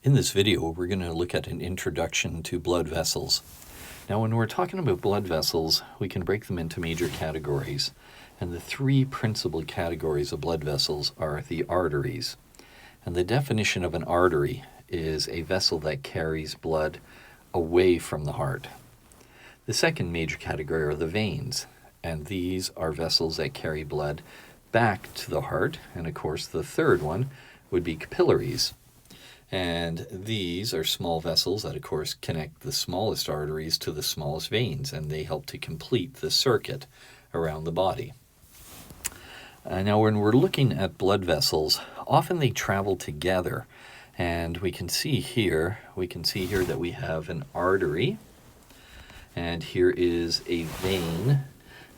In this video, we're going to look at an introduction to blood vessels. Now, when we're talking about blood vessels, we can break them into major categories. And the three principal categories of blood vessels are the arteries. And the definition of an artery is a vessel that carries blood away from the heart. The second major category are the veins, and these are vessels that carry blood back to the heart. And of course, the third one would be capillaries. And these are small vessels that, of course, connect the smallest arteries to the smallest veins, and they help to complete the circuit around the body. Now, when we're looking at blood vessels, often they travel together, and we can see here that we have an artery, and here is a vein.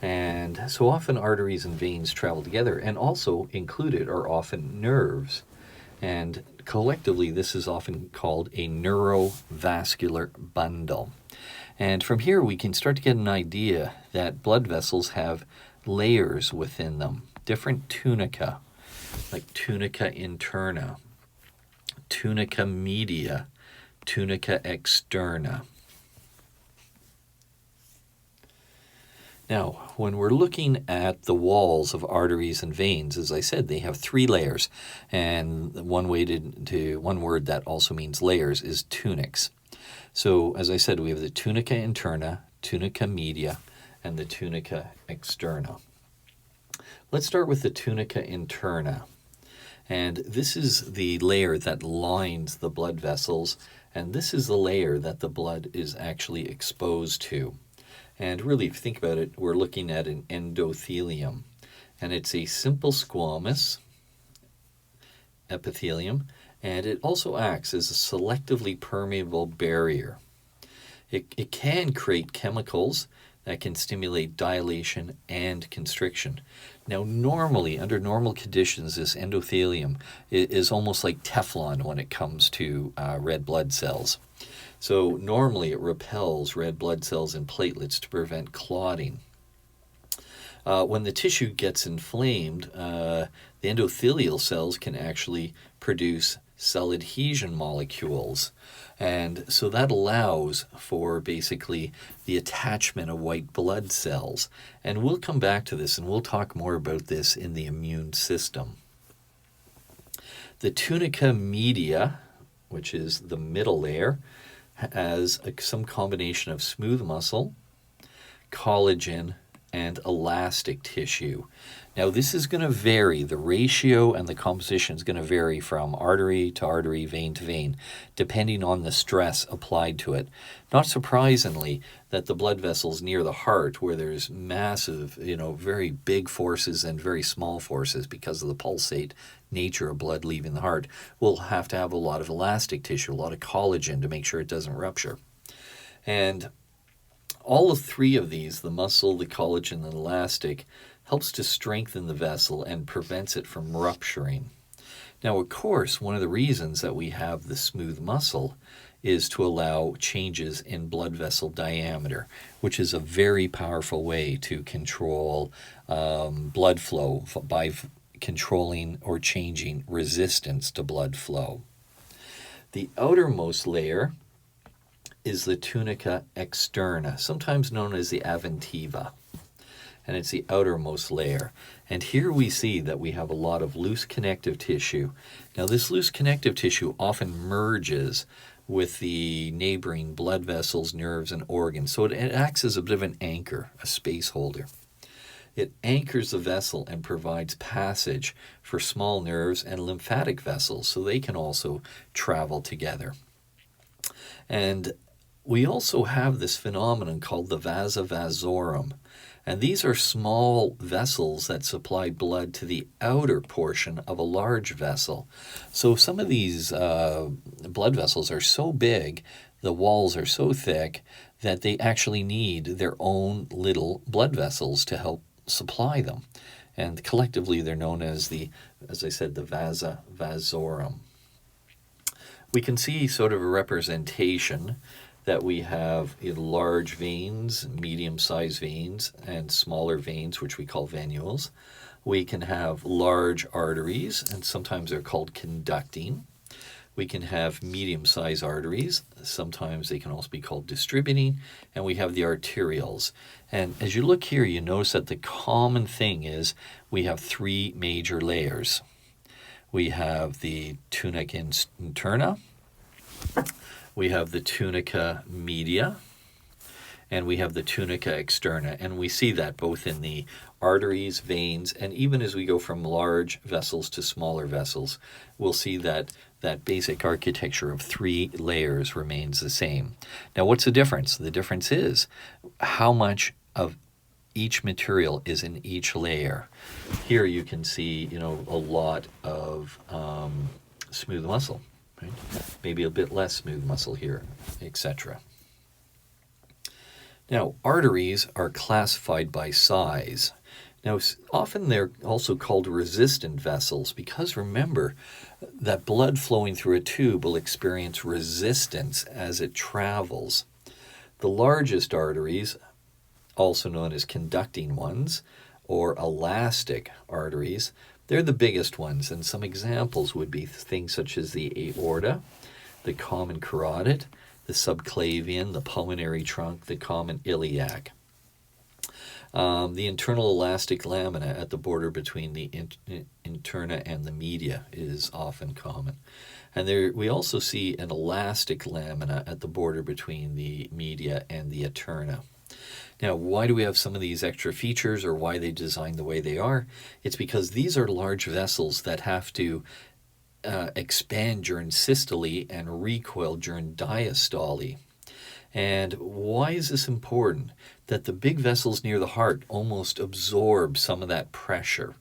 And so often arteries and veins travel together, and also included are often nerves. And collectively, this is often called a neurovascular bundle. And from here, we can start to get an idea that blood vessels have layers within them, different tunica, like tunica interna, tunica media, tunica externa. Now, when we're looking at the walls of arteries and veins, as I said, they have three layers. And one word that also means layers is tunics. So, as I said, we have the tunica interna, tunica media, and the tunica externa. Let's start with the tunica interna. And this is the layer that lines the blood vessels, and this is the layer that the blood is actually exposed to. And really, if you think about it, we're looking at an endothelium. And it's a simple squamous epithelium, and it also acts as a selectively permeable barrier. It can create chemicals that can stimulate dilation and constriction. Now, normally, under normal conditions, this endothelium is almost like Teflon when it comes to red blood cells. So normally it repels red blood cells and platelets to prevent clotting. When the tissue gets inflamed, the endothelial cells can actually produce cell adhesion molecules. And so that allows for basically the attachment of white blood cells. And we'll come back to this and we'll talk more about this in the immune system. The tunica media, which is the middle layer, has some combination of smooth muscle, collagen, and elastic tissue. Now, this is going to vary. The ratio and the composition is going to vary from artery to artery, vein to vein, depending on the stress applied to it. Not surprisingly, that the blood vessels near the heart, where there's massive, very big forces and very small forces because of the pulsate nature of blood leaving the heart, will have to have a lot of elastic tissue, a lot of collagen to make sure it doesn't rupture. And all of three of these, the muscle, the collagen, and elastic, helps to strengthen the vessel and prevents it from rupturing. Now, of course, one of the reasons that we have the smooth muscle is to allow changes in blood vessel diameter, which is a very powerful way to control blood flow by controlling or changing resistance to blood flow. The outermost layer is the tunica externa, sometimes known as the aventiva, and it's the outermost layer. And here we see that we have a lot of loose connective tissue. Now, this loose connective tissue often merges with the neighboring blood vessels, nerves, and organs, so it acts as a bit of an anchor, a space holder. It anchors the vessel and provides passage for small nerves and lymphatic vessels, so they can also travel together. And we also have this phenomenon called the vasa vasorum. And these are small vessels that supply blood to the outer portion of a large vessel. So some of these blood vessels are so big, the walls are so thick, that they actually need their own little blood vessels to help supply them. And collectively, they're known as as I said, the vasa vasorum. We can see sort of a representation that we have large veins, medium-sized veins, and smaller veins, which we call venules. We can have large arteries, and sometimes they're called conducting. We can have medium-sized arteries. Sometimes they can also be called distributing. And we have the arterioles. And as you look here, you notice that the common thing is we have three major layers. We have the tunica interna, we have the tunica media, and we have the tunica externa. And we see that both in the arteries, veins, and even as we go from large vessels to smaller vessels, we'll see that that basic architecture of three layers remains the same. Now, what's the difference? The difference is how much of each material is in each layer. Here you can see, a lot of smooth muscle, right? Maybe a bit less smooth muscle here, etc. Now, arteries are classified by size. Now, often they're also called resistant vessels because remember that blood flowing through a tube will experience resistance as it travels. The largest arteries, also known as conducting ones or elastic arteries, they're the biggest ones, and some examples would be things such as the aorta, the common carotid, the subclavian, the pulmonary trunk, the common iliac. The internal elastic lamina at the border between the interna and the media is often common. And there we also see an elastic lamina at the border between the media and the interna. Now, why do we have some of these extra features or why they designed the way they are? It's because these are large vessels that have to expand during systole and recoil during diastole. And why is this important? That the big vessels near the heart almost absorb some of that pressure.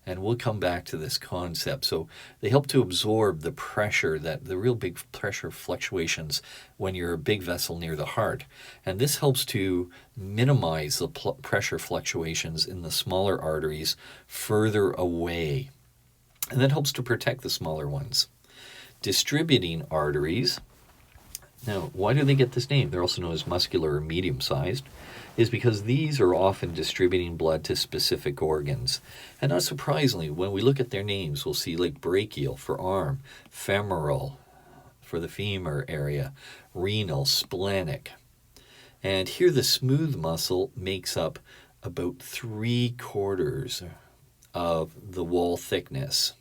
And we'll come back to this concept. So they help to absorb the pressure, the real big pressure fluctuations when you're a big vessel near the heart. And this helps to minimize the pressure fluctuations in the smaller arteries further away. And that helps to protect the smaller ones. Distributing arteries. Now, why do they get this name? They're also known as muscular or medium-sized, is because these are often distributing blood to specific organs. And not surprisingly, when we look at their names, we'll see like brachial for arm, femoral for the femur area, renal, splenic. And here the smooth muscle makes up about 3/4 of the wall thickness.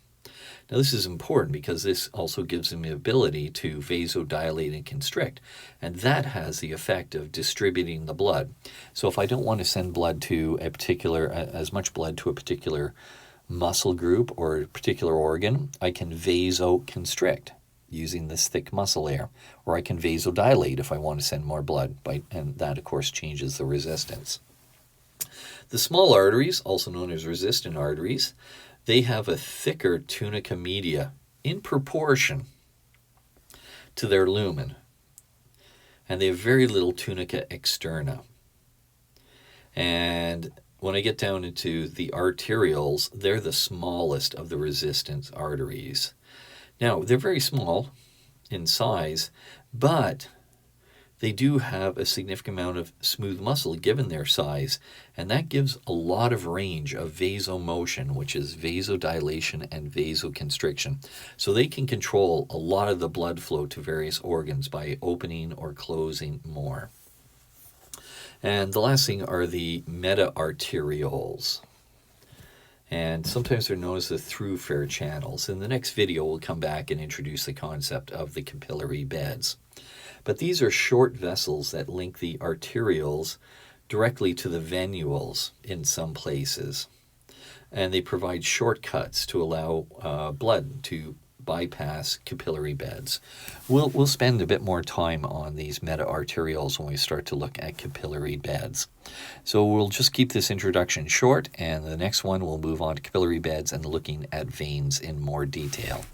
Now, this is important because this also gives them the ability to vasodilate and constrict, and that has the effect of distributing the blood. So if I don't want to send blood to as much blood to a particular muscle group or a particular organ, I can vasoconstrict using this thick muscle layer, or I can vasodilate if I want to send more blood, and that, of course, changes the resistance. The small arteries, also known as resistant arteries, they have a thicker tunica media in proportion to their lumen. And they have very little tunica externa. And when I get down into the arterioles, they're the smallest of the resistant arteries. Now, they're very small in size, but they do have a significant amount of smooth muscle given their size, and that gives a lot of range of vasomotion, which is vasodilation and vasoconstriction. So they can control a lot of the blood flow to various organs by opening or closing more. And the last thing are the meta-arterioles. And sometimes they're known as the thoroughfare channels. In the next video, we'll come back and introduce the concept of the capillary beds. But these are short vessels that link the arterioles directly to the venules in some places. And they provide shortcuts to allow blood to bypass capillary beds. We'll spend a bit more time on these meta-arterioles when we start to look at capillary beds. So we'll just keep this introduction short, and the next one we'll move on to capillary beds and looking at veins in more detail.